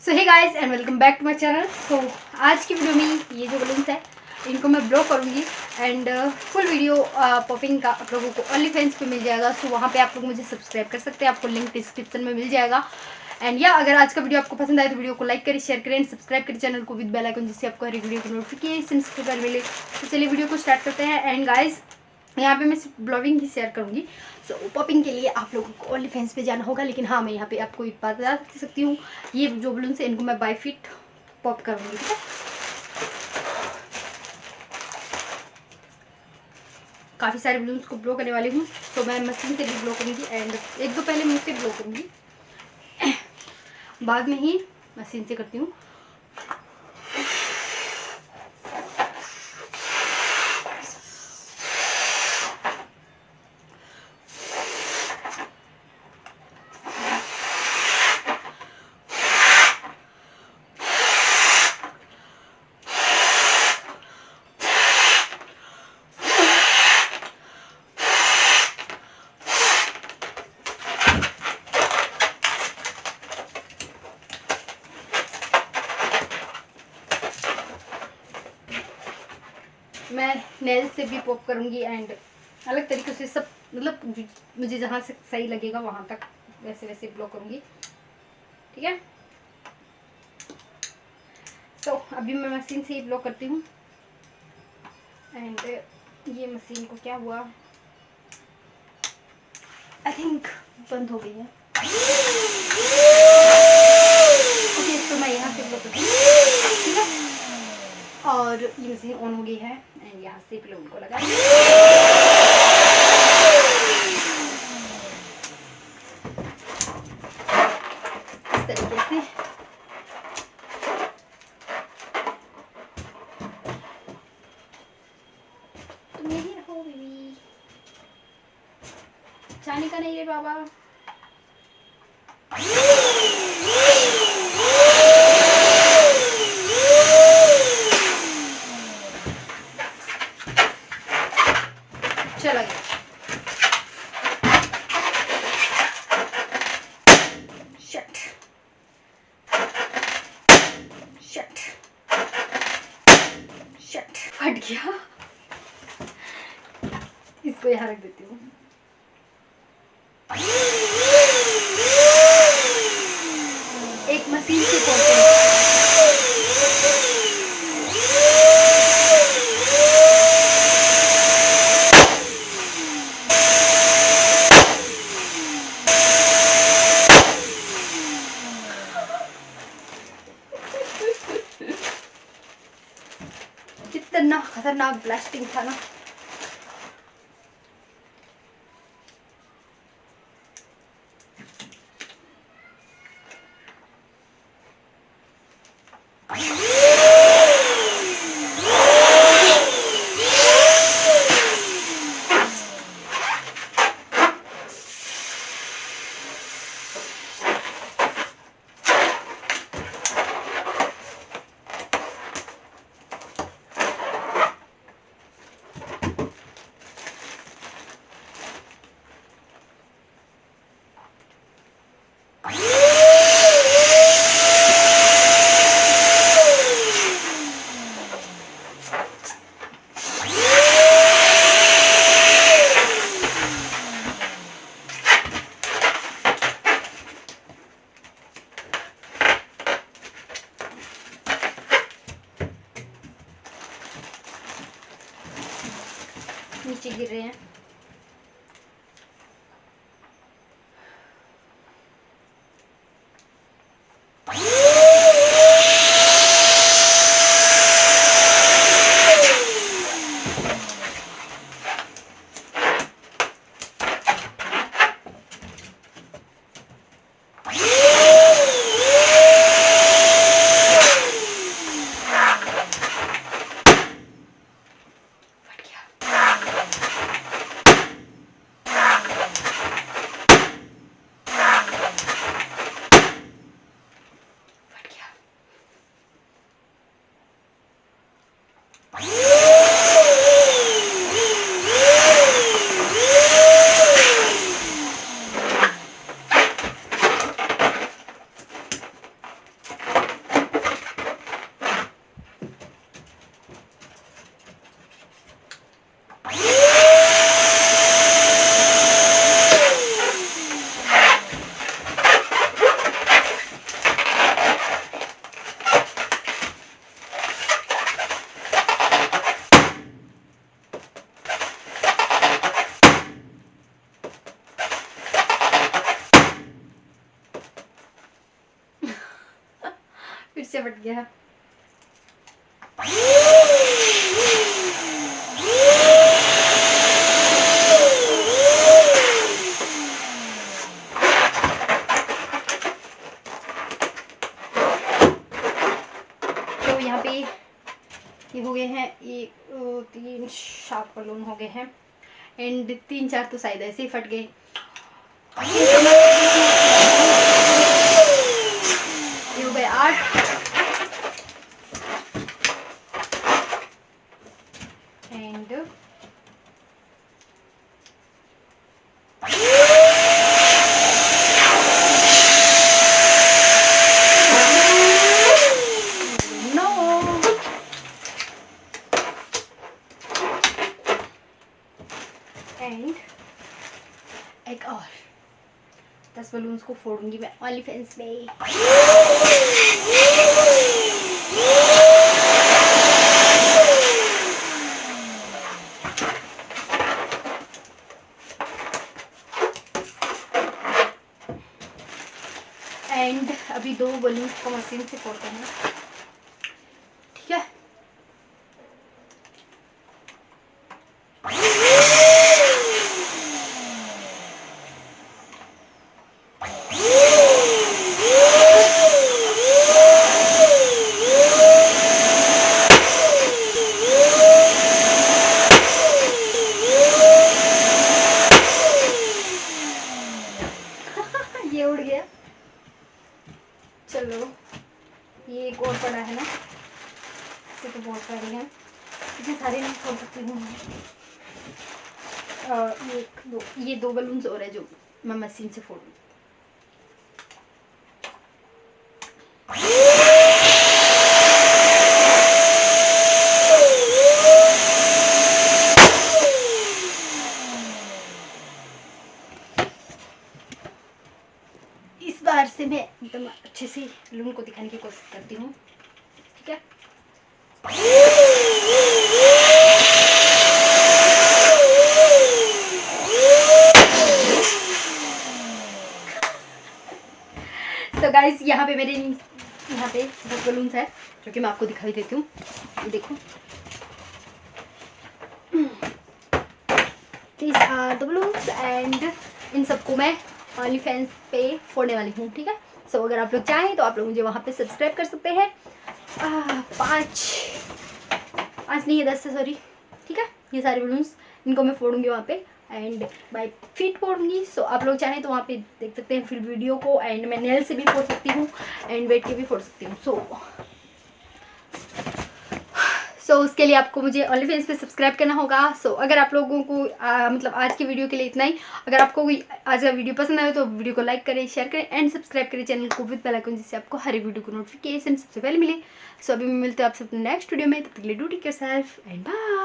So hey guys and welcome back to my channel. So आज की video में ये जो बलून्स है इनको मैं ब्लॉक करूँगी एंड फुल वीडियो पॉपिंग का आप लोगों को ओनली फैंस पे मिल जाएगा। सो वहाँ पे आप लोग मुझे सब्सक्राइब कर सकते हैं, आपको लिंक डिस्क्रिप्शन में मिल जाएगा। एंड या अगर आज का वीडियो आपको पसंद आए तो वीडियो को लाइक करें, शेयर करें एंड सब्सक्राइब करें चैनल को विद बेल आइकन, जिससे आपको हर एक वीडियो को नोटिफिकेशन सबसे पहले मिले। तो चलिए वीडियो को स्टार्ट करते हैं। एंड गाइस यहाँ पे मैं सिर्फ ब्लॉगिंग ही शेयर करूँगी। सो पॉपिंग के लिए आप लोगों को ओनली फैंस पे जाना होगा, लेकिन हाँ मैं यहाँ पे आपको एक बात बता सकती हूँ, ये जो बलून्स है इनको मैं बाय फीट पॉप करूँगी, ठीक है। काफ़ी सारे बलून्स को ब्लो करने वाली हूँ, तो मैं मशीन से भी ब्लो करूँगी एंड एक दो पहले मुझसे ब्लो करूँगी, बाद में ही मशीन से करती हूँ। मैं नेल से भी पॉप करूँगी एंड अलग तरीके से सब, मतलब मुझे जहाँ से सही लगेगा वहाँ तक वैसे वैसे ब्लो करूँगी, ठीक है। तो अभी मैं मशीन से ही ब्लो करती हूँ एंड ये मशीन को क्या हुआ, आई थिंक बंद हो गई है। ओके, तो मैं यहाँ से ब्लो करती हूँ, ठीक है। और ये मशीन ऑन हो गई है एंड यहाँ से प्लग को लगा इस तरीके से। तुम यही रहो बेबी, जाने का नहीं रे बाबा। चला गया। शट शट शट, फट गया। इसको यहाँ रख देती हूँ। एक मशीन से पॉपिंग, कितना खतरनाक ब्लास्टिंग था ना। नीचे गिर रहे हैं। से फट गया। तो यहाँ पे ये हो गए हैं, 1 2 3 शार्प बलून हो गए हैं एंड 3-4 तो शायद ऐसे ही फट गए। ये हो गए 8 एंड एंड एक और 10 बलून्स को फोड़ूंगी मैं ओनली फैंस में। एंड अभी 2 बलून्स को मशीन से फोड़ते हैं, ठीक है। ये उड़ गया। चलो ये एक और पड़ा है ना, इसे तो बहुत सारे हैं, इसे सारे नहीं खोल सकती हूँ। ये 2 बलून्स और है जो मैं मशीन से फोड़ूँ। इस बार से मैं एकदम अच्छे से बलून को दिखाने की कोशिश करती हूँ, ठीक है। तो गाइस यहाँ पे मेरे यहाँ पे 10 बलून्स है जो कि मैं आपको दिखाई देती हूँ। ये देखो, these are the balloons and in सबको मैं ओनली फैंस पे फोड़ने वाली हूँ, ठीक है। सो अगर आप लोग चाहें तो आप लोग मुझे वहाँ पे सब्सक्राइब कर सकते हैं। 5 नहीं है 10 से, सॉरी, ठीक है। ये सारे बलून्स इनको मैं फोड़ूंगी वहाँ पे एंड बाय फीट फोड़ूंगी। सो आप लोग चाहें तो वहाँ पे देख सकते हैं फिर वीडियो को। एंड मैं नेल से भी फोड़ सकती हूँ एंड बैठ के भी फोड़ सकती हूँ। सो उसके लिए आपको मुझे ओनली फैंस पे सब्सक्राइब करना होगा। सो अगर आप लोगों को मतलब आज की वीडियो के लिए इतना ही। अगर आपको कोई आज का वीडियो पसंद आए तो वीडियो को लाइक करें, शेयर करें एंड सब्सक्राइब करें चैनल को विद बेल आइकन, जिससे आपको हर एक वीडियो को नोटिफिकेशन सबसे पहले मिले। सो अभी मिलते हैं आपसे नेक्स्ट वीडियो में, तब तक के लिए do take care self and bye.